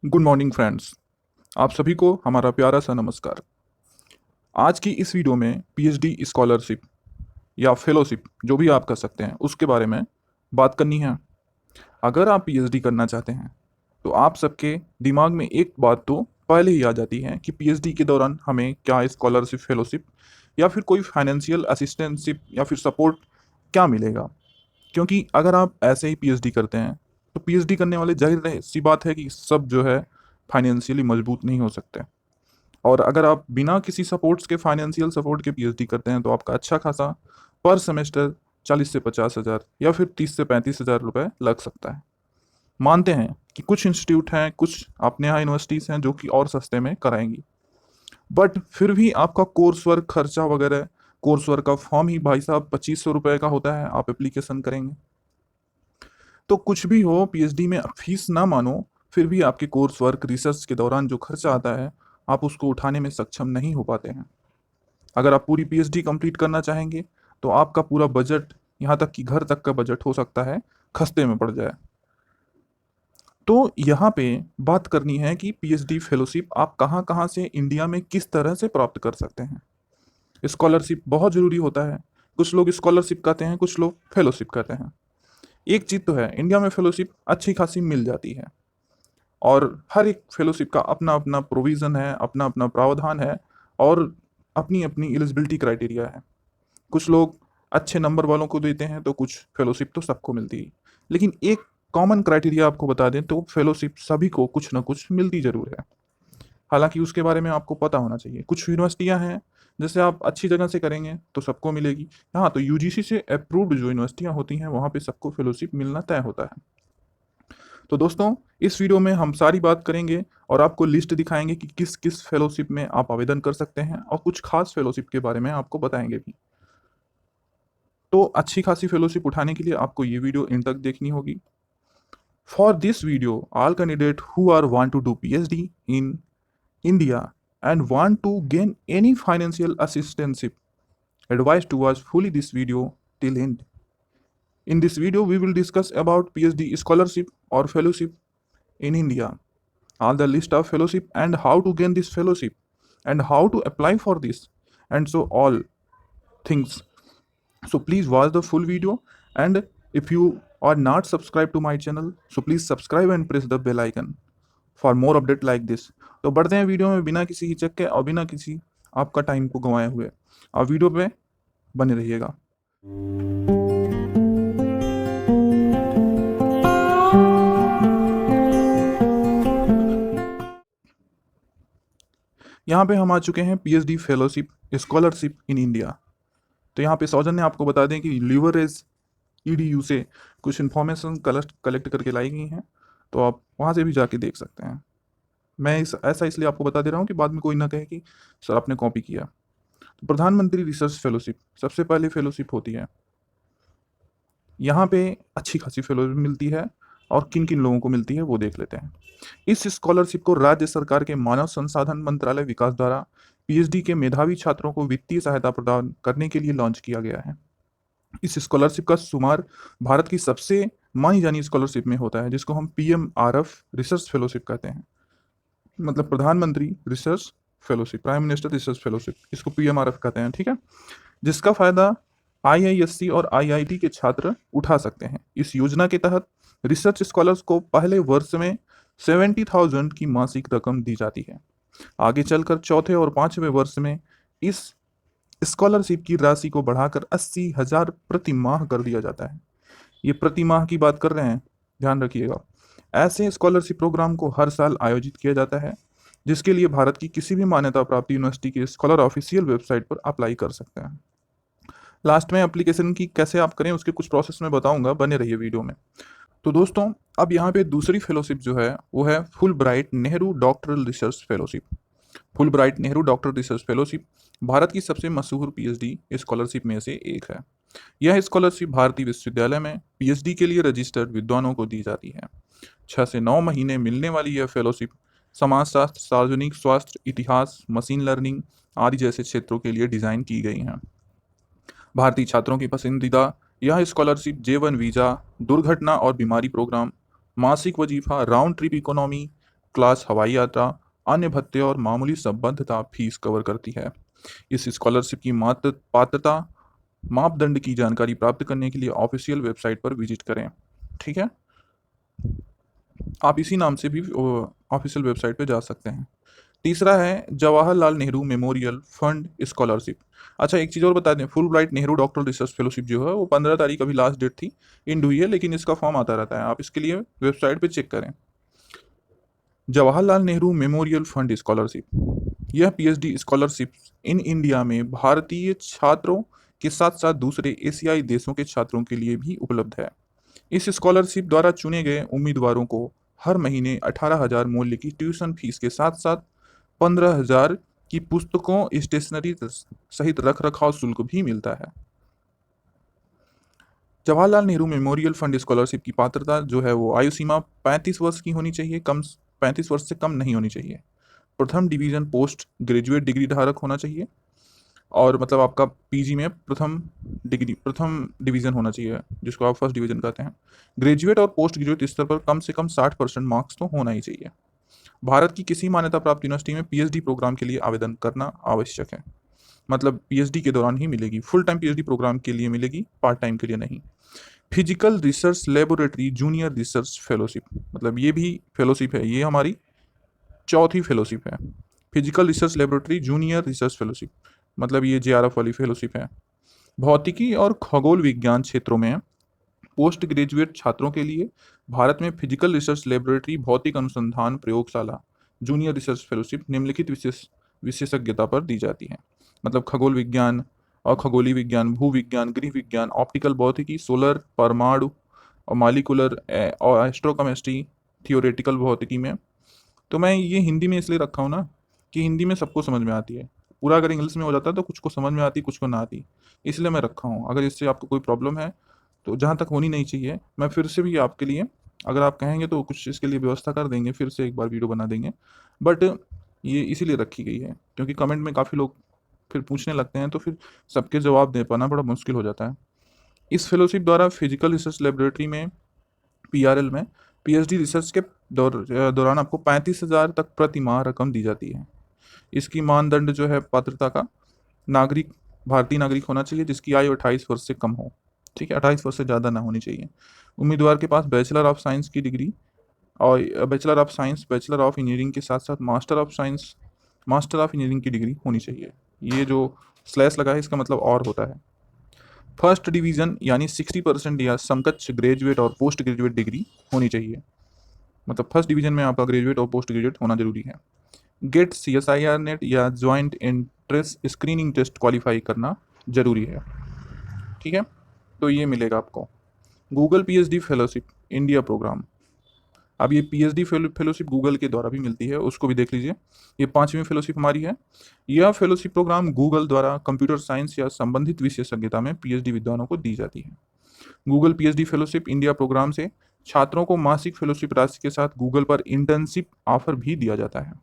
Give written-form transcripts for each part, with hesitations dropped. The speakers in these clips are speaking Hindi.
Good morning friends. आप सभी को हमारा प्यारा सा नमस्कार। आज की इस वीडियो में पीएचडी स्कॉलरशिप या फेलोशिप जो भी आप कर सकते हैं उसके बारे में बात करनी है। अगर आप पीएचडी करना चाहते हैं तो आप सबके दिमाग में एक बात तो पहले ही आ जाती है कि पीएचडी के दौरान हमें क्या स्कॉलरशिप, फेलोशिप या फिर कोई फाइनेंशियल असिस्टेंटशिप या फिर सपोर्ट क्या मिलेगा। क्योंकि अगर आप ऐसे ही पीएचडी करते हैं तो पीएचडी करने वाले जाहिर सी बात है कि सब जो है फाइनेंशियली मजबूत नहीं हो सकते। और अगर आप बिना किसी सपोर्ट्स के, फाइनेंशियल सपोर्ट के पीएचडी करते हैं तो आपका अच्छा खासा पर सेमेस्टर 40 से 50 हज़ार या फिर 30 से 35 हज़ार रुपये लग सकता है। मानते हैं कि कुछ इंस्टीट्यूट हैं, कुछ अपने यहाँ यूनिवर्सिटीज़ हैं जो कि और सस्ते में कराएंगी, बट फिर भी आपका कोर्स वर्क खर्चा वगैरह, कोर्स वर्क का फॉर्म ही भाई साहब 2500 रुपये का होता है। आप एप्लीकेशन करेंगे तो कुछ भी हो, पीएचडी में फीस ना मानो, फिर भी आपके कोर्स वर्क, रिसर्च के दौरान जो खर्चा आता है आप उसको उठाने में सक्षम नहीं हो पाते हैं। अगर आप पूरी पीएचडी कंप्लीट करना चाहेंगे तो आपका पूरा बजट, यहाँ तक कि घर तक का बजट हो सकता है खस्ते में पड़ जाए। तो यहाँ पे बात करनी है कि पीएचडी फेलोशिप आप कहाँ कहाँ से, इंडिया में किस तरह से प्राप्त कर सकते हैं। स्कॉलरशिप बहुत ज़रूरी होता है। कुछ लोग स्कॉलरशिप कहते हैं, कुछ लोग फेलोशिप कहते हैं। एक चीज़ तो है, इंडिया में फेलोशिप अच्छी खासी मिल जाती है और हर एक फेलोशिप का अपना अपना प्रोविज़न है, अपना अपना प्रावधान है और अपनी अपनी एलिजिबिलिटी क्राइटेरिया है। कुछ लोग अच्छे नंबर वालों को देते हैं तो कुछ फेलोशिप तो सबको मिलती है। लेकिन एक कॉमन क्राइटेरिया आपको बता दें तो फेलोशिप सभी को कुछ ना कुछ मिलती ज़रूर है। हालांकि उसके बारे में आपको पता होना चाहिए। कुछ यूनिवर्सिटियां हैं, जैसे आप अच्छी जगह से करेंगे तो सबको मिलेगी। हाँ, तो यूजीसी से अप्रूव्ड जो यूनिवर्सिटियां होती हैं वहाँ पे सबको फेलोशिप मिलना तय होता है। तो दोस्तों, इस वीडियो में हम सारी बात करेंगे और आपको लिस्ट दिखाएंगे कि किस किस फेलोशिप में आप आवेदन कर सकते हैं और कुछ खास फेलोशिप के बारे में आपको बताएंगे भी। तो अच्छी खासी फेलोशिप उठाने के लिए आपको ये वीडियो इन तक देखनी होगी। For this video, all candidate who are want to do PhD in India and want to gain any financial assistance, advised to watch fully this video till end. In this video, we will discuss about PhD scholarship or fellowship in India, all the list of fellowship and how to gain this fellowship and how to apply for this, and so all things. So please watch the full video, and if you are not subscribed to my channel, so please subscribe and press the bell icon for more update like this. तो बढ़ते हैं वीडियो में बिना किसी हिचक के और बिना किसी आपका टाइम को गंवाए हुए। आप वीडियो पे बने रहिएगा। यहाँ पे हम आ चुके हैं PhD fellowship scholarship in India. तो यहाँ पे सौजन्य आपको बता दें कि लीवरेज ईडीयू से कुछ इन्फॉर्मेशन कलेक्ट करके लाई गई हैं, तो आप वहाँ से भी जाके देख सकते हैं। मैं ऐसा इसलिए आपको बता दे रहा हूँ कि बाद में कोई ना कहे कि सर आपने कॉपी किया। तो प्रधानमंत्री रिसर्च फेलोशिप सबसे पहले फेलोशिप होती है। यहाँ पे अच्छी खासी फेलोशिप मिलती है और किन किन लोगों को मिलती है वो देख लेते हैं। इस स्कॉलरशिप को राज्य सरकार के मानव संसाधन मंत्रालय विकास द्वारा पीएचडी के मेधावी छात्रों को वित्तीय सहायता प्रदान करने के लिए लॉन्च किया गया है। इस स्कॉलरशिप का शुमार भारत की सबसे मानी जानी स्कॉलरशिप में होता है, जिसको हम पीएमआरएफ रिसर्च फेलोशिप कहते हैं। मतलब प्रधानमंत्री research fellowship, prime minister research fellowship, इसको पीएमआरएफ कहते हैं, ठीक है। जिसका फायदा आईआईएससी और आईआईटी के छात्र उठा सकते हैं। इस योजना के तहत रिसर्च स्कॉलर्स को पहले वर्ष में 70,000 की मासिक रकम दी जाती है। आगे चलकर चौथे और पांचवें वर्ष में इस स्कॉलरशिप की राशि को बढ़ाकर 80,000 प्रति माह कर दिया जाता है। ये प्रति माह की बात कर रहे हैं, ध्यान रखिएगा। ऐसे स्कॉलरशिप प्रोग्राम को हर साल आयोजित किया जाता है, जिसके लिए भारत की किसी भी मान्यता प्राप्त यूनिवर्सिटी के स्कॉलर ऑफिशियल वेबसाइट पर अप्लाई कर सकते हैं। लास्ट में एप्लीकेशन की कैसे आप करें उसके कुछ प्रोसेस में बताऊंगा, बने रहिए वीडियो में। तो दोस्तों, अब यहाँ पे दूसरी फेलोशिप जो है वो है full bright Nehru doctoral research fellowship. Full bright Nehru doctoral research fellowship Bharat की सबसे मशहूर पीएचडी स्कॉलरशिप में से एक है। यह स्कॉलरशिप भारतीय विश्वविद्यालय में पीएचडी के लिए रजिस्टर्ड विद्वानों को दी जाती है। 6 से 9 महीने मिलने वाली यह फेलोशिप समाजशास्त्र, सार्वजनिक स्वास्थ्य, इतिहास, मशीन लर्निंग आदि जैसे क्षेत्रों के लिए डिज़ाइन की गई हैं। भारतीय छात्रों की पसंदीदा यह स्कॉलरशिप J1 वीज़ा, दुर्घटना और बीमारी प्रोग्राम, मासिक वजीफा, राउंड ट्रिप इकोनॉमी, क्लास हवाई यात्रा, अन्य भत्ते और मामूली संबद्धता फीस कवर करती है। इस स्कॉलरशिप की मात्र पात्रता मापदंड की जानकारी प्राप्त करने के लिए ऑफिशियल वेबसाइट पर विजिट करें। ठीक है, आप इसी नाम से भी ऑफिशियल वेबसाइट पे जा सकते हैं। तीसरा है Jawaharlal Nehru memorial fund scholarship. अच्छा, एक चीज़ और बता दें, full bright Nehru doctoral research fellowship जो है वो 15 तारीख अभी लास्ट डेट थी, इंड हुई है, लेकिन इसका फॉर्म आता रहता है, आप इसके लिए वेबसाइट पे चेक करें। Jawaharlal Nehru memorial fund scholarship, यह पीएचडी स्कॉलरशिप इन इंडिया में भारतीय छात्रों के साथ साथ दूसरे एशियाई देशों के छात्रों के लिए भी उपलब्ध है। इस स्कॉलरशिप द्वारा चुने गए उम्मीदवारों को हर महीने 18,000 मूल्य की ट्यूशन फीस के साथ साथ 15,000 की पुस्तकों, स्टेशनरी सहित रख रखाव शुल्क भी मिलता है। Jawaharlal Nehru memorial fund scholarship की पात्रता जो है वो आयु सीमा 35 वर्ष की होनी चाहिए, कम 35 वर्ष से कम नहीं होनी चाहिए। प्रथम डिवीजन पोस्ट ग्रेजुएट डिग्री धारक होना चाहिए, और मतलब आपका पीजी में प्रथम डिवीजन होना चाहिए, जिसको आप फर्स्ट डिवीजन कहते हैं। ग्रेजुएट और पोस्ट ग्रेजुएट स्तर पर कम से कम 60% मार्क्स तो होना ही चाहिए। भारत की किसी मान्यता प्राप्त यूनिवर्सिटी में पीएचडी प्रोग्राम के लिए आवेदन करना आवश्यक है, मतलब पीएचडी के दौरान ही मिलेगी, फुल टाइम पीएचडी प्रोग्राम के लिए मिलेगी, पार्ट टाइम के लिए नहीं। Physical research laboratory junior research fellowship, मतलब ये भी फेलोशिप है, ये हमारी चौथी फेलोशिप है। Physical research laboratory junior research fellowship, मतलब ये जेआरएफ वाली फेलोशिप है। भौतिकी और खगोल विज्ञान क्षेत्रों में पोस्ट ग्रेजुएट छात्रों के लिए भारत में फिजिकल रिसर्च लेबोरेटरी भौतिक अनुसंधान प्रयोगशाला जूनियर रिसर्च फेलोशिप निम्नलिखित विशेषज्ञता पर दी जाती है। मतलब खगोल विज्ञान और खगोलीय विज्ञान, भू विज्ञान, गृह विज्ञान, ऑप्टिकल भौतिकी, सोलर, परमाणु और मालिकुलर और एस्ट्रोकेमिस्ट्री, थियोरेटिकल भौतिकी में। तो मैं ये हिंदी में इसलिए रखा हूँ ना कि हिंदी में सबको समझ में आती है। पूरा अगर इंग्लिश में हो जाता है तो कुछ को समझ में आती, कुछ को ना आती, इसलिए मैं रखा हूँ। अगर इससे आपको कोई प्रॉब्लम है तो जहाँ तक होनी नहीं चाहिए, मैं फिर से भी आपके लिए, अगर आप कहेंगे तो कुछ इसके लिए व्यवस्था कर देंगे, फिर से एक बार वीडियो बना देंगे। बट ये इसीलिए रखी गई है क्योंकि कमेंट में काफ़ी लोग फिर पूछने लगते हैं, तो फिर सबके जवाब दे पाना बड़ा मुश्किल हो जाता है। इस फेलोशिप द्वारा फिजिकल रिसर्च लेबोरेटरी में, पीआरएल में, पीएचडी रिसर्च के दौरान आपको 35,000 तक प्रति माह रकम दी जाती है। इसकी मानदंड जो है पात्रता का, नागरिक, भारतीय नागरिक होना चाहिए जिसकी आयु 28 वर्ष से कम हो। ठीक है, 28 वर्ष से ज़्यादा ना होनी चाहिए। उम्मीदवार के पास बैचलर ऑफ साइंस की डिग्री और bachelor of science, bachelor of engineering के साथ साथ master of science, master of engineering की डिग्री होनी चाहिए। ये जो स्लैश लगा है इसका मतलब और होता है। फर्स्ट डिवीजन यानी 60% या समकक्ष ग्रेजुएट और पोस्ट ग्रेजुएट डिग्री होनी चाहिए, मतलब फर्स्ट डिवीजन में आपका ग्रेजुएट और पोस्ट ग्रेजुएट होना जरूरी है। गेट CSIR नेट या joint entrance screening test qualify करना जरूरी है। ठीक है, तो ये मिलेगा आपको। Google PhD fellowship India program, अब ये पीएचडी फेलोशिप गूगल के द्वारा भी मिलती है, उसको भी देख लीजिए। ये 5वीं फेलोशिप हमारी है। यह फेलोशिप प्रोग्राम गूगल द्वारा कंप्यूटर साइंस या संबंधित विशेषज्ञता में पीएचडी विद्वानों को दी जाती है। Google PhD fellowship India program से छात्रों को मासिक फेलोशिप राशि के साथ गूगल पर इंटर्नशिप ऑफर भी दिया जाता है।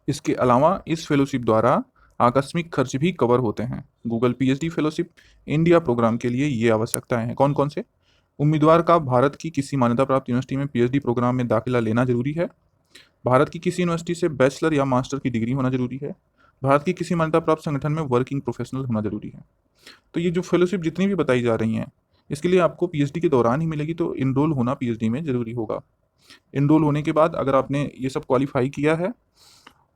इसके अलावा इस फेलोशिप द्वारा आकस्मिक खर्च भी कवर होते हैं। Google PhD fellowship India program के लिए ये आवश्यकताएं हैं, कौन कौन से? उम्मीदवार का भारत की किसी मान्यता प्राप्त यूनिवर्सिटी में पीएचडी प्रोग्राम में दाखिला लेना जरूरी है। भारत की किसी यूनिवर्सिटी से बैचलर या मास्टर की डिग्री होना जरूरी है। भारत की किसी मान्यता प्राप्त संगठन में वर्किंग प्रोफेशनल होना जरूरी है। तो ये जो फेलोशिप जितनी भी बताई जा रही हैं, इसके लिए आपको पीएचडी के दौरान ही मिलेगी, तो इनरोल होना पीएचडी में जरूरी होगा। इनरोल होने के बाद अगर आपने ये सब क्वालिफाई किया है,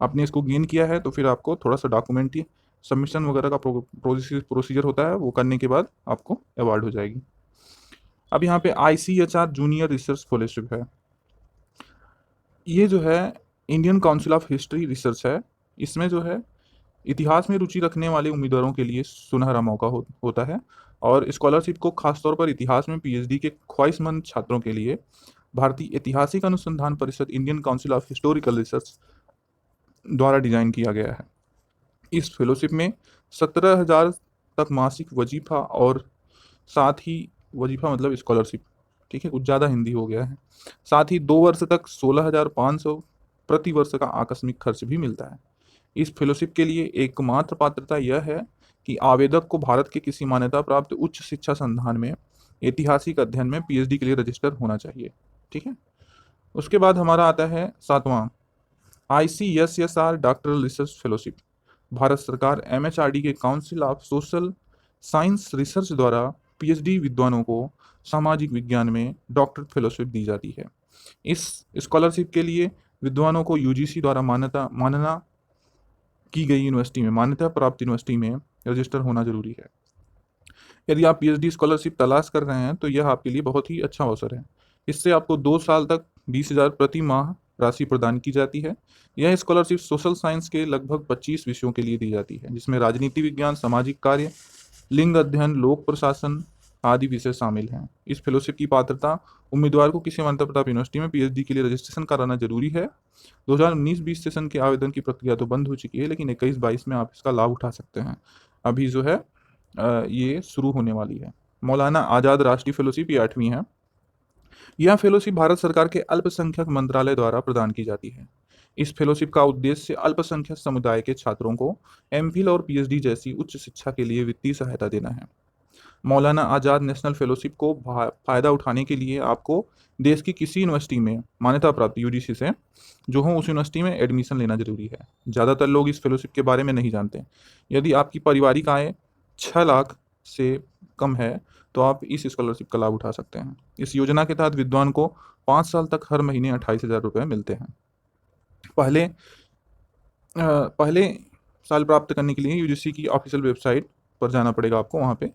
आपने इसको गेन किया है, तो फिर आपको थोड़ा सा डॉक्यूमेंट्री सबमिशन वगैरह का प्रोसीजर होता है, वो करने के बाद आपको अवार्ड हो जाएगी। अब यहाँ पे ICHR जूनियर रिसर्च फेलोशिप है। ये जो है Indian council of history research है। इसमें जो है इतिहास में रुचि रखने वाले उम्मीदवारों के लिए सुनहरा मौका होता है, और स्कॉलरशिप को खासतौर पर इतिहास में पीएचडी के ख्वाहिशमंद छात्रों के लिए भारतीय ऐतिहासिक अनुसंधान परिषद, Indian council of historical research द्वारा डिजाइन किया गया है। इस फेलोशिप में 17,000 तक मासिक वजीफा, और साथ ही वजीफा मतलब स्कॉलरशिप, ठीक है, कुछ ज़्यादा हिंदी हो गया है। साथ ही 2 वर्ष तक 16,500 प्रति वर्ष का आकस्मिक खर्च भी मिलता है। इस फेलोशिप के लिए एकमात्र पात्रता यह है कि आवेदक को भारत के किसी मान्यता प्राप्त उच्च शिक्षा संस्थान में ऐतिहासिक अध्ययन में पीएचडी के लिए रजिस्टर होना चाहिए। ठीक है, उसके बाद हमारा आता है सातवां, ICSSR doctoral research fellowship. Bharat सरकार MHRD के council of social science research द्वारा PhD विद्वानों को सामाजिक विज्ञान में डॉक्टर फेलोशिप दी जाती है। इस स्कॉलरशिप के लिए विद्वानों को UGC द्वारा मानना की गई यूनिवर्सिटी में, मान्यता प्राप्त यूनिवर्सिटी में रजिस्टर होना जरूरी है। यदि आप PhD स्कॉलरशिप तलाश कर रहे हैं तो यह आपके लिए बहुत ही अच्छा अवसर है। इससे आपको 2 साल तक 20,000 प्रति माह राशि प्रदान की जाती है। यह स्कॉलरशिप सोशल साइंस के लगभग 25 विषयों के लिए दी जाती है, जिसमें राजनीति विज्ञान, सामाजिक कार्य, लिंग अध्ययन, लोक प्रशासन आदि विषय शामिल हैं। इस फेलोशिप की पात्रता उम्मीदवार को किसी मान्यता प्राप्त यूनिवर्सिटी में PhD के लिए रजिस्ट्रेशन कराना जरूरी है। 2019-20 सेशन के आवेदन की प्रक्रिया तो बंद हो चुकी है, लेकिन 21-22 में आप इसका लाभ उठा सकते हैं। अभी जो है ये शुरू होने वाली है। मौलाना आज़ाद राष्ट्रीय फेलोशिप, ये 8वीं है। यह फेलोशिप भारत सरकार के अल्पसंख्यक मंत्रालय द्वारा प्रदान की जाती है। इस फेलोशिप का उद्देश्य अल्पसंख्यक समुदाय के छात्रों को MPhil और PhD जैसी उच्च शिक्षा के लिए वित्तीय सहायता देना है। मौलाना आज़ाद नेशनल फेलोशिप को फ़ायदा उठाने के लिए आपको देश की किसी यूनिवर्सिटी में मान्यता प्राप्त UGC से जो हो, उस यूनिवर्सिटी में एडमिशन लेना जरूरी है। ज़्यादातर लोग इस फेलोशिप के बारे में नहीं जानते। यदि आपकी पारिवारिक आय 6 लाख से कम है तो आप इस स्कॉलरशिप का लाभ उठा सकते हैं। इस योजना के तहत विद्वान को 5 साल तक हर महीने 28,000 रुपये मिलते हैं। पहले साल प्राप्त करने के लिए UGC की ऑफिशियल वेबसाइट पर जाना पड़ेगा आपको, वहाँ पे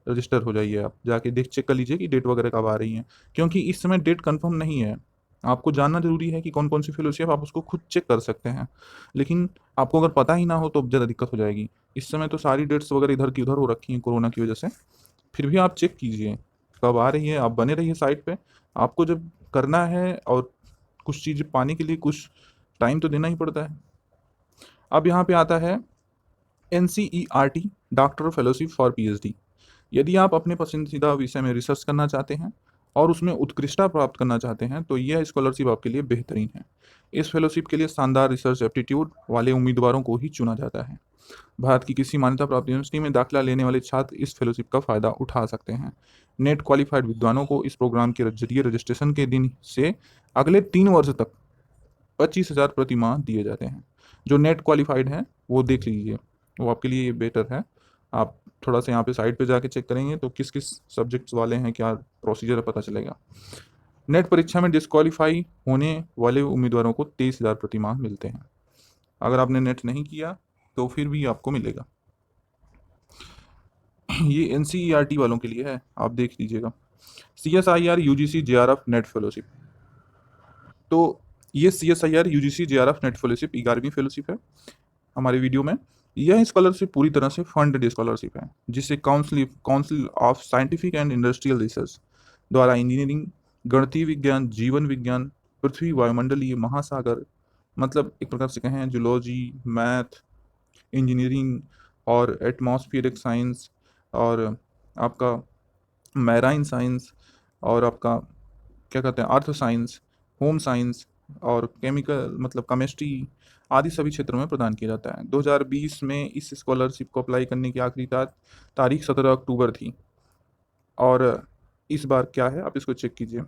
रजिस्टर हो जाइए। आप जाके चेक कर लीजिए कि डेट वगैरह कब आ रही है, क्योंकि इस समय डेट कंफर्म नहीं है। आपको जानना जरूरी है कि कौन कौन सी फेलोशिप, आप उसको खुद चेक कर सकते हैं, लेकिन आपको अगर पता ही ना हो तो ज़्यादा दिक्कत हो जाएगी। इस समय तो सारी डेट्स वगैरह इधर की उधर हो रखी हैं कोरोना की वजह से। फिर भी आप चेक कीजिए कब आ रही है, आप बने रहिए साइट पे। आपको जब करना है और कुछ चीज़ पाने के लिए कुछ टाइम तो देना ही पड़ता है। अब यहाँ पे आता है NCERT doctor fellowship for PhD। यदि आप अपने पसंदीदा विषय में रिसर्च करना चाहते हैं और उसमें उत्कृष्टता प्राप्त करना चाहते हैं तो यह स्कॉलरशिप आपके लिए बेहतरीन है। इस फेलोशिप के लिए शानदार रिसर्च एप्टीट्यूड वाले उम्मीदवारों को ही चुना जाता है। भारत की किसी मान्यता प्राप्त यूनिवर्सिटी में दाखिला लेने वाले छात्र इस फेलोशिप का फ़ायदा उठा सकते हैं। नेट क्वालिफाइड विद्वानों को इस प्रोग्राम के जरिए रजिस्ट्रेशन के दिन से अगले 3 वर्ष तक 25,000 प्रति माह दिए जाते हैं। जो नेट क्वालिफाइड हैं वो देख लीजिए, वो आपके लिए बेटर है। आप थोड़ा सा यहाँ पे साइट पे जाके चेक करेंगे तो किस किस सब्जेक्ट्स वाले हैं, क्या प्रोसीजर है, पता चलेगा। नेट परीक्षा में डिस्क्वालीफाई होने वाले उम्मीदवारों को 23,000 प्रति माह मिलते हैं। अगर आपने नेट नहीं किया तो फिर भी आपको मिलेगा। ये NCERT वालों के लिए है, आप देख लीजिएगा। CSIR UGC JRF net fellowship, तो ये CSIR UGC JRF net fellowship 11वीं फेलोशिप है हमारे वीडियो में। यह स्कॉलरशिप पूरी तरह से फंडेड स्कॉलरशिप है, जिसे council of scientific and industrial research द्वारा इंजीनियरिंग, गणितीय विज्ञान, जीवन विज्ञान, पृथ्वी, वायुमंडलीय, महासागर, मतलब एक प्रकार से कहें जूलॉजी, मैथ, इंजीनियरिंग और एटमॉस्फेरिक साइंस और आपका मैराइन साइंस और आपका क्या कहते हैं अर्थ साइंस, होम साइंस और केमिकल मतलब केमिस्ट्री आदि सभी क्षेत्रों में प्रदान किया जाता है। 2020 में इस स्कॉलरशिप को अप्लाई करने की आखिरी तारीख 17 अक्टूबर थी। और इस बार क्या है आप इसको चेक कीजिए।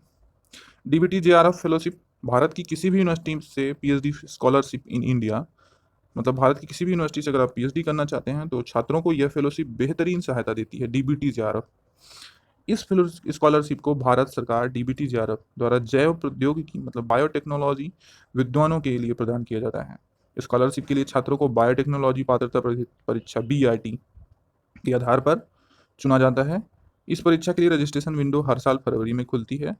DBT JRF फेलोशिप भारत की किसी भी यूनिवर्सिटी से PhD स्कॉलरशिप इन इंडिया, मतलब भारत की किसी भी यूनिवर्सिटी से अगर आप PhD करना चाहते हैं तो छात्रों को यह फेलोशिप बेहतरीन सहायता देती है। DBT JRF, इस स्कॉलरशिप को भारत सरकार DBT JRF द्वारा जैव प्रौद्योगिकी मतलब बायोटेक्नोलॉजी विद्वानों के लिए प्रदान किया जाता है। स्कॉलरशिप के लिए छात्रों को बायोटेक्नोलॉजी पात्रता परीक्षा BIT के आधार पर चुना जाता है। इस परीक्षा के लिए रजिस्ट्रेशन विंडो हर साल फरवरी में खुलती है।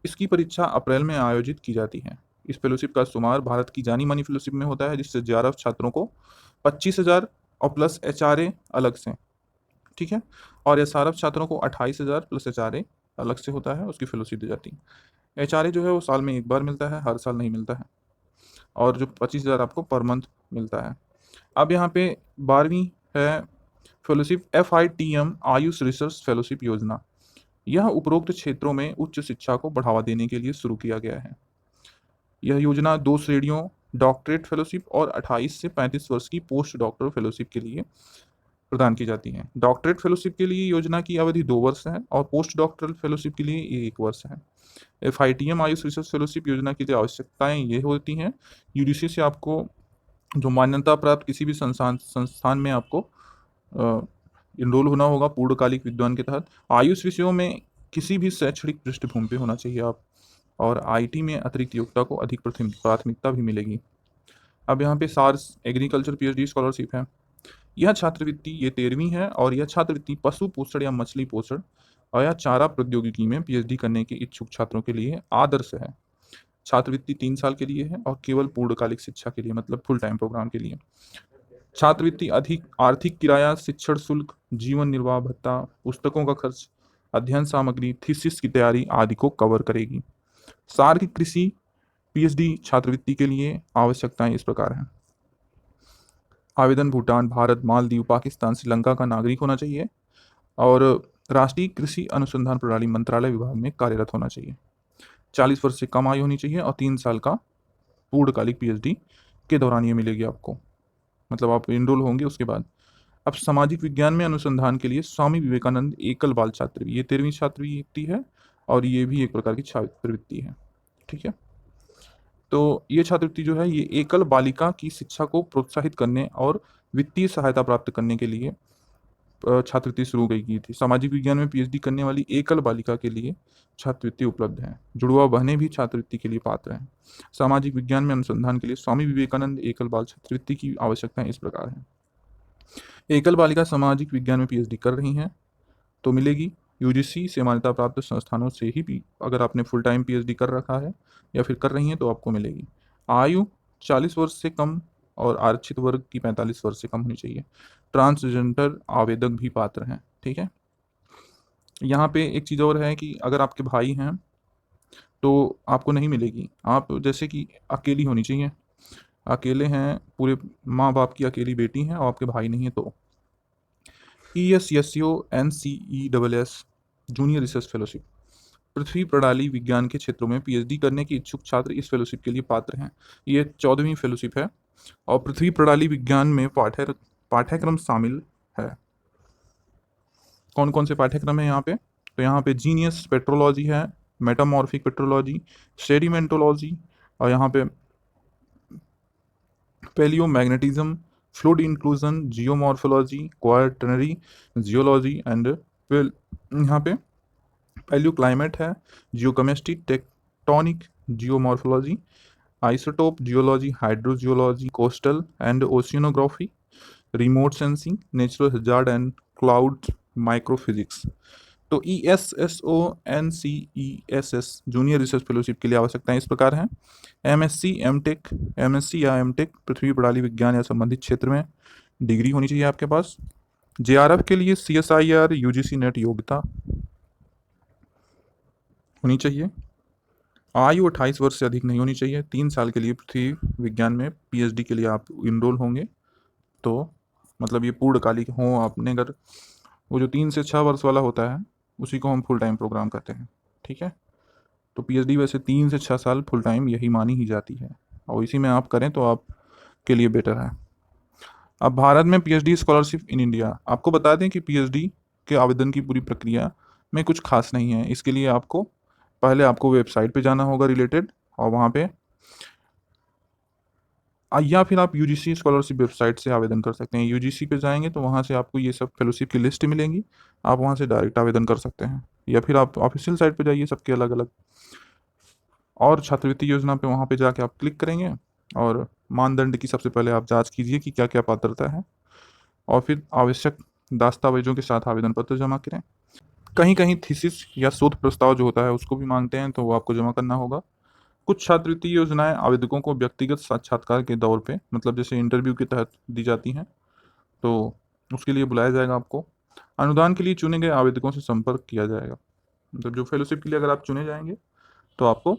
इसकी परीक्षा अप्रैल में आयोजित की जाती है। इस फेलोशिप का शुमार भारत की जानी मानी फेलोशिप में होता है, जिससे JRF छात्रों को 25,000 और प्लस HRA अलग से, ठीक है, और SRF छात्रों को 28,000 प्लस HRA अलग से होता है, उसकी फेलोशिप दी जाती है। HRA जो है वो साल में एक बार मिलता है, हर साल नहीं मिलता है, और जो 25,000 आपको पर मंथ मिलता है। अब यहाँ पे 12वीं है fellowship FITM Ayush research fellowship योजना। यह उपरोक्त क्षेत्रों में उच्च शिक्षा को बढ़ावा देने के लिए शुरू किया गया है। यह योजना 2 श्रेणियों डॉक्टरेट फेलोशिप और 28 से 35 वर्ष की पोस्ट डॉक्टर फेलोशिप के लिए प्रदान की जाती है। डॉक्टरेट फेलोशिप के लिए योजना की अवधि 2 वर्ष है और पोस्ट डॉक्टरल फेलोशिप के लिए ये 1 वर्ष है। FITM आयुष रिसर्च फेलोशिप योजना की जो आवश्यकताएं ये होती हैं, यूजीसी से आपको जो मान्यता प्राप्त किसी भी संस्थान संस्थान में आपको इनरोल होना होगा पूर्णकालिक विद्वान के तहत। आयुष विषयों में किसी भी शैक्षणिक पृष्ठभूमि पे होना चाहिए आप, और आईटी में अतिरिक्त योग्यता को अधिक प्राथमिकता भी मिलेगी। अब यहाँ पे सार्स एग्रीकल्चर पीएचडी स्कॉलरशिप है। यह छात्रवृत्ति ये 13वीं है, और यह छात्रवृत्ति पशु पोषण या मछली पोषण और या चारा प्रौद्योगिकी में पीएचडी करने के इच्छुक छात्रों के लिए आदर्श है। छात्रवृत्ति 3 साल के लिए है और केवल पूर्णकालिक शिक्षा के लिए, मतलब फुल टाइम प्रोग्राम के लिए। छात्रवृत्ति अधिक आर्थिक किराया, शिक्षण शुल्क, जीवन निर्वाह भत्ता, पुस्तकों का खर्च, अध्ययन सामग्री, थीसिस की तैयारी आदि को कवर करेगी। सार की कृषि पीएचडी छात्रवृत्ति के लिए आवश्यकताएं इस प्रकार हैं। आवेदन भूटान, भारत, मालदीव, पाकिस्तान, श्रीलंका का नागरिक होना चाहिए और राष्ट्रीय कृषि अनुसंधान प्रणाली मंत्रालय विभाग में कार्यरत होना चाहिए। 40 वर्ष से कम आयु होनी चाहिए और 3 साल का पूर्णकालिक पीएचडी के दौरान ये मिलेगी आपको, मतलब आप इनरोल होंगे उसके बाद। अब सामाजिक विज्ञान में अनुसंधान के लिए स्वामी विवेकानंद एकल बाल छात्रवृत्ति, ये 13वीं छात्रवृत्ति है और ये भी एक प्रकार की छात्रवृत्ति है। ठीक है, तो ये छात्रवृत्ति जो है ये एकल बालिका की शिक्षा को प्रोत्साहित करने और वित्तीय सहायता प्राप्त करने के लिए छात्रवृत्ति शुरू की थी। सामाजिक विज्ञान में पीएचडी करने वाली एकल बालिका के लिए छात्रवृत्ति उपलब्ध है। जुड़वा बहनें भी छात्रवृत्ति के लिए पात्र हैं। सामाजिक विज्ञान में अनुसंधान के लिए स्वामी विवेकानंद एकल बाल छात्रवृत्ति की आवश्यकताएं इस प्रकार हैं। एकल बालिका सामाजिक विज्ञान में पीएचडी कर रही हैं तो मिलेगी। यूजीसी से मान्यता प्राप्त संस्थानों से ही भी अगर आपने फुल टाइम पीएचडी कर रखा है या फिर कर रही हैं तो आपको मिलेगी। आयु 40 वर्ष से कम और आरक्षित वर्ग की 45 वर्ष से कम होनी चाहिए। ट्रांसजेंडर आवेदक भी पात्र हैं। ठीक है, यहाँ पे एक चीज़ और है कि अगर आपके भाई हैं तो आपको नहीं मिलेगी। आप जैसे कि अकेली होनी चाहिए, अकेले हैं, पूरे माँ बाप की अकेली बेटी हैं और आपके भाई नहीं है तो ESSO NCESS junior research fellowship. पृथ्वी प्रणाली विज्ञान के क्षेत्रों में पीएचडी करने के इच्छुक छात्र इस फेलोशिप के लिए पात्र हैं। ये 14वीं फेलोशिप है और पृथ्वी प्रणाली विज्ञान में पाठ्यक्रम शामिल है। कौन कौन से पाठ्यक्रम है यहाँ पे? तो यहाँ पे जीनियस पेट्रोलॉजी है, मेटामॉर्फिक पेट्रोलॉजी, सेडिमेंटोलॉजी और यहाँ पे palaeomagnetism, fluid inclusion, geomorphology, quaternary geology and यहाँ पे पैलियो क्लाइमेट है, geochemistry, tectonic geomorphology, isotope geology, hydrogeology, coastal and oceanography, remote sensing, natural hazard and cloud microphysics. तो ESSO NCESS junior research fellowship के लिए आवश्यकताएं इस प्रकार हैं। MSc या एमटेक पृथ्वी प्रणाली विज्ञान या संबंधित क्षेत्र में डिग्री होनी चाहिए आपके पास। JRF के लिए CSIR UGC नेट योग्यता होनी चाहिए। आयु 28 वर्ष से अधिक नहीं होनी चाहिए। 3 साल के लिए पृथ्वी विज्ञान में पीएचडी के लिए आप इनरोल होंगे तो मतलब ये पूर्णकालिक हो आपने, अगर वो जो 3 से 6 वर्ष वाला होता है उसी को हम फुल टाइम प्रोग्राम कहते हैं। ठीक है, तो पीएचडी वैसे 3 से 6 साल फुल टाइम यही मानी ही जाती है और इसी में आप करें तो आप के लिए बेटर है। अब भारत में पीएचडी स्कॉलरशिप इन इंडिया, आपको बता दें कि पीएचडी के आवेदन की पूरी प्रक्रिया में कुछ खास नहीं है। इसके लिए आपको पहले आपको वेबसाइट पे जाना होगा रिलेटेड, और वहाँ पे या फिर आप यूजीसी स्कॉलरशिप वेबसाइट से आवेदन कर सकते हैं। यूजीसी पे जाएंगे तो वहाँ से आपको ये सब फेलोशिप की लिस्ट मिलेंगी, आप वहाँ से डायरेक्ट आवेदन कर सकते हैं या फिर आप ऑफिशियल साइट पे जाइए सबके अलग अलग, और छात्रवृत्ति योजना पे वहाँ पे जाके आप क्लिक करेंगे और मानदंड की सबसे पहले आप जाँच कीजिए कि क्या क्या पात्रता है और फिर आवश्यक दस्तावेजों के साथ आवेदन पत्र जमा करें। कहीं कहीं थीसिस या शोध प्रस्ताव जो होता है उसको भी मांगते हैं तो वो आपको जमा करना होगा। कुछ छात्रवृत्ति योजनाएं आवेदकों को व्यक्तिगत साक्षात्कार के दौर पे, मतलब जैसे इंटरव्यू के तहत दी जाती हैं, तो उसके लिए बुलाया जाएगा आपको। अनुदान के लिए चुने गए आवेदकों से संपर्क किया जाएगा, मतलब जो फेलोशिप के लिए अगर आप चुने जाएंगे तो आपको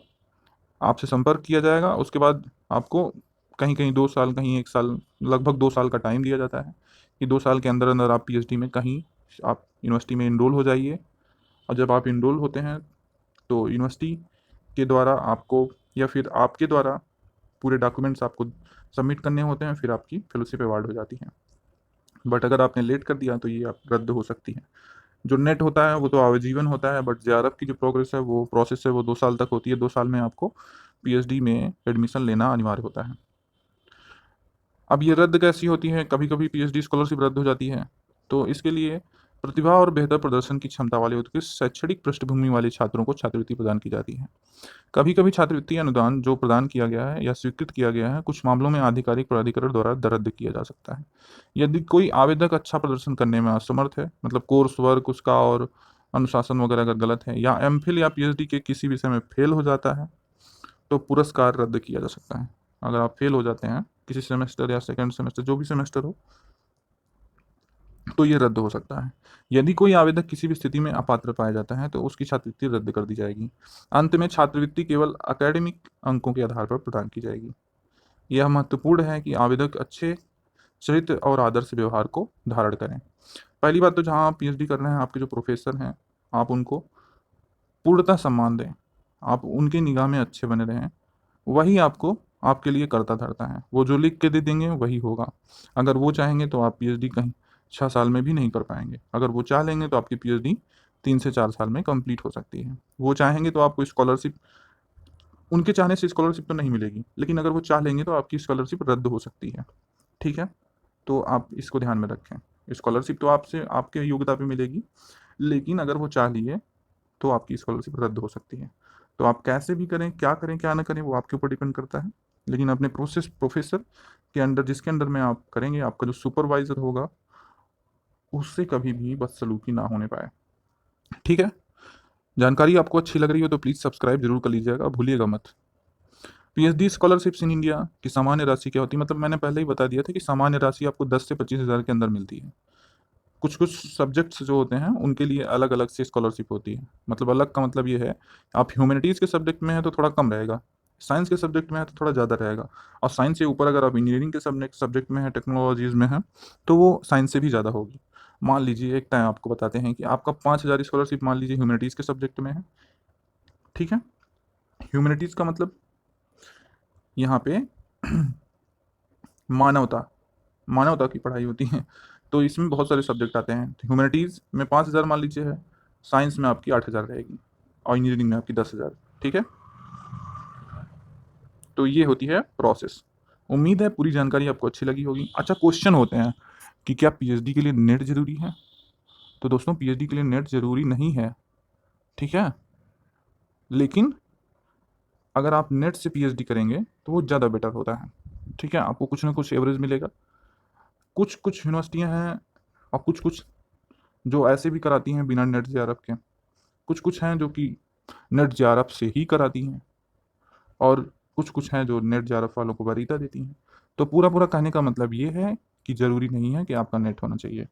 आपसे संपर्क किया जाएगा। उसके बाद आपको कहीं कहीं 2 साल, कहीं 1 साल, लगभग 2 साल का टाइम दिया जाता है कि 2 साल के अंदर अंदर आप पीएचडी में कहीं आप यूनिवर्सिटी में इनरोल हो जाइए। और जब आप इनरोल होते हैं तो यूनिवर्सिटी के द्वारा आपको या फिर आपके द्वारा पूरे डॉक्यूमेंट्स आपको सबमिट करने होते हैं, फिर आपकी फेलोशिप अवार्ड हो जाती है। बट अगर आपने लेट कर दिया तो ये आप रद्द हो सकती है। जो नेट होता है वो तो आजीवन होता है, बट जेआरएफ की जो प्रोग्रेस है वो प्रोसेस है वो 2 साल तक होती है। 2 साल में आपको पीएचडी में एडमिशन लेना अनिवार्य होता है। अब ये रद्द कैसी होती है, कभी कभी पीएचडी स्कॉलरशिप रद्द हो जाती है, तो इसके लिए प्रतिभा और बेहतर प्रदर्शन की क्षमता वाले उत्कृष्ट शैक्षणिक पृष्ठभूमि वाले छात्रों को छात्रवृत्ति प्रदान की जाती है। कभी कभी छात्रवृत्ति अनुदान जो प्रदान किया गया है या स्वीकृत किया गया है कुछ मामलों में आधिकारिक प्राधिकरण द्वारा रद्द किया जा सकता है। यदि कोई आवेदक अच्छा प्रदर्शन करने में असमर्थ है, मतलब कोर्स वर्क उसका और अनुशासन वगैरह अगर गलत है, या एमफिल या पीएचडी के किसी विषय में फेल हो जाता है, तो पुरस्कार रद्द किया जा सकता है। अगर आप फेल हो जाते हैं किसी सेमेस्टर या सेकंड सेमेस्टर जो भी सेमेस्टर हो, तो ये रद्द हो सकता है। यदि कोई आवेदक किसी भी स्थिति में अपात्र पाया जाता है तो उसकी छात्रवृत्ति रद्द कर दी जाएगी। अंत में छात्रवृत्ति केवल एकेडमिक अंकों के आधार पर प्रदान की जाएगी। यह महत्वपूर्ण है कि आवेदक अच्छे चरित्र और आदर्श व्यवहार को धारण करें। पहली बात तो जहाँ आप पीएचडी कर रहे हैं, आपके जो प्रोफेसर हैं, आप उनको पूर्णतः सम्मान दें, आप उनकी निगाह में अच्छे बने रहें। वही आपको आपके लिए करता धरता है। वो जो लिख के दे देंगे वही होगा। अगर वो चाहेंगे तो आप पीएचडी कहीं 6 साल में भी नहीं कर पाएंगे। अगर वो चाह लेंगे तो आपकी पीएचडी 3 से 4 साल में कंप्लीट हो सकती है। वो चाहेंगे तो आपको स्कॉलरशिप, उनके चाहने से स्कॉलरशिप तो नहीं मिलेगी, लेकिन अगर वो चाह लेंगे तो आपकी स्कॉलरशिप रद्द हो सकती है। ठीक है, तो आप इसको ध्यान में रखें। स्कॉलरशिप तो आपसे आपके योग्यता पे मिलेगी, लेकिन अगर वो चाह लिए तो आपकी स्कॉलरशिप रद्द हो सकती है। तो आप कैसे भी करें क्या ना करें वो आपके ऊपर डिपेंड करता है। लेकिन अपने प्रोफेसर के अंडर, जिसके अंडर में आप करेंगे, आपका जो सुपरवाइजर होगा, उससे कभी भी बदसलूकी ना होने पाए। ठीक है, जानकारी आपको अच्छी लग रही हो तो प्लीज़ सब्सक्राइब जरूर कर लीजिएगा, भूलिएगा मत। पीएचडी स्कॉलरशिप्स इन इंडिया की सामान्य राशि क्या होती है, मतलब मैंने पहले ही बता दिया था कि सामान्य राशि आपको 10 से 25 हज़ार के अंदर मिलती है। कुछ कुछ सब्जेक्ट्स जो होते हैं उनके लिए अलग अलग से स्कॉलरशिप होती है। मतलब अलग का मतलब ये है, आप ह्यूमैनिटीज़ के सब्जेक्ट में हैं तो थोड़ा कम रहेगा, साइंस के सब्जेक्ट में है तो थोड़ा ज़्यादा रहेगा, और साइंस से ऊपर अगर आप इंजीनियरिंग के सब्जेक्ट में है, टेक्नोलॉजीज़ में है, तो वो साइंस से भी ज़्यादा होगी। मान लीजिए एक टाइम आपको बताते हैं कि आपका 5 हज़ार स्कॉलरशिप मान लीजिए ह्यूमैनिटीज़ के सब्जेक्ट में है। ठीक है, ह्यूमैनिटीज़ का मतलब यहाँ पे मानवता, मानवता की पढ़ाई होती है। तो इसमें बहुत सारे सब्जेक्ट आते हैं। तो ह्यूमैनिटीज़ में 5 हज़ार मान लीजिए है, साइंस में आपकी 8 हज़ार रहेगी, और इंजीनियरिंग में आपकी 10 हज़ार। ठीक है, तो ये होती है प्रोसेस। उम्मीद है पूरी जानकारी आपको अच्छी लगी होगी। अच्छा, क्वेश्चन होते हैं कि क्या पीएचडी के लिए नेट ज़रूरी है? तो दोस्तों, पीएचडी के लिए नेट ज़रूरी नहीं है। ठीक है, लेकिन अगर आप नेट से पीएचडी करेंगे तो वो ज़्यादा बेटर होता है। ठीक है, आपको कुछ ना कुछ एवरेज मिलेगा। कुछ कुछ यूनिवर्सिटियाँ हैं और कुछ कुछ जो ऐसे भी कराती हैं बिना नेट जेआरएफ के। कुछ कुछ हैं जो कि नेट जेआरएफ से ही कराती हैं, और कुछ कुछ हैं जो नेट जेआरएफ वालों को वरीयता देती हैं। तो पूरा पूरा कहने का मतलब ये है कि ज़रूरी नहीं है कि आपका नेट होना चाहिए।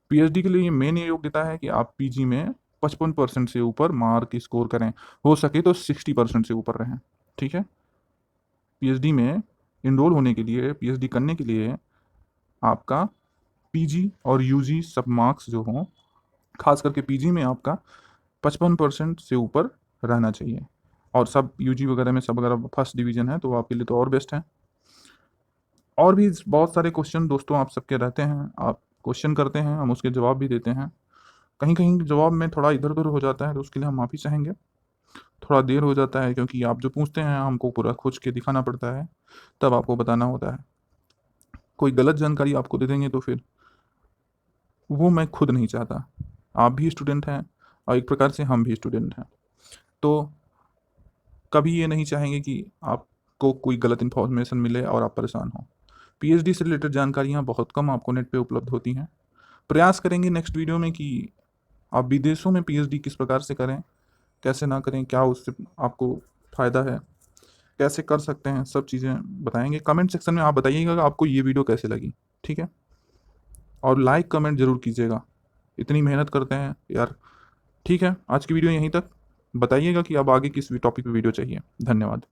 पीएचडी के लिए मेन ये योग्यता है कि आप पीजी में 55% से ऊपर मार्क स्कोर करें, हो सके तो 60% से ऊपर रहें। ठीक है, पीएचडी में इनरोल होने के लिए, पीएचडी करने के लिए आपका पीजी और यूजी सब मार्क्स जो हों, खास करके पीजी में आपका 55% से ऊपर रहना चाहिए, और सब यूजी वगैरह में सब अगर फर्स्ट डिवीज़न है तो आपके लिए तो और बेस्ट है। और भी बहुत सारे क्वेश्चन दोस्तों आप सबके रहते हैं, आप क्वेश्चन करते हैं, हम उसके जवाब भी देते हैं। कहीं कहीं जवाब में थोड़ा इधर उधर हो जाता है तो उसके लिए हम माफ़ी चाहेंगे। थोड़ा देर हो जाता है क्योंकि आप जो पूछते हैं हमको पूरा खोज के दिखाना पड़ता है, तब आपको बताना होता है। कोई गलत जानकारी आपको दे देंगे तो फिर वो मैं खुद नहीं चाहता। आप भी स्टूडेंट हैं और एक प्रकार से हम भी स्टूडेंट हैं, तो कभी ये नहीं चाहेंगे कि आपको कोई गलत इन्फॉर्मेशन मिले और आप परेशान हों। पीएचडी से रिलेटेड जानकारियाँ बहुत कम आपको नेट पे उपलब्ध होती हैं। प्रयास करेंगे नेक्स्ट वीडियो में कि आप विदेशों में पीएचडी किस प्रकार से करें, कैसे ना करें, क्या उससे आपको फ़ायदा है, कैसे कर सकते हैं, सब चीज़ें बताएंगे। कमेंट सेक्शन में आप बताइएगा कि आपको ये वीडियो कैसे लगी। ठीक है, और लाइक कमेंट ज़रूर कीजिएगा, इतनी मेहनत करते हैं यार। ठीक है, आज की वीडियो यहीं तक। बताइएगा कि अब आगे किस टॉपिक पे वीडियो चाहिए। धन्यवाद।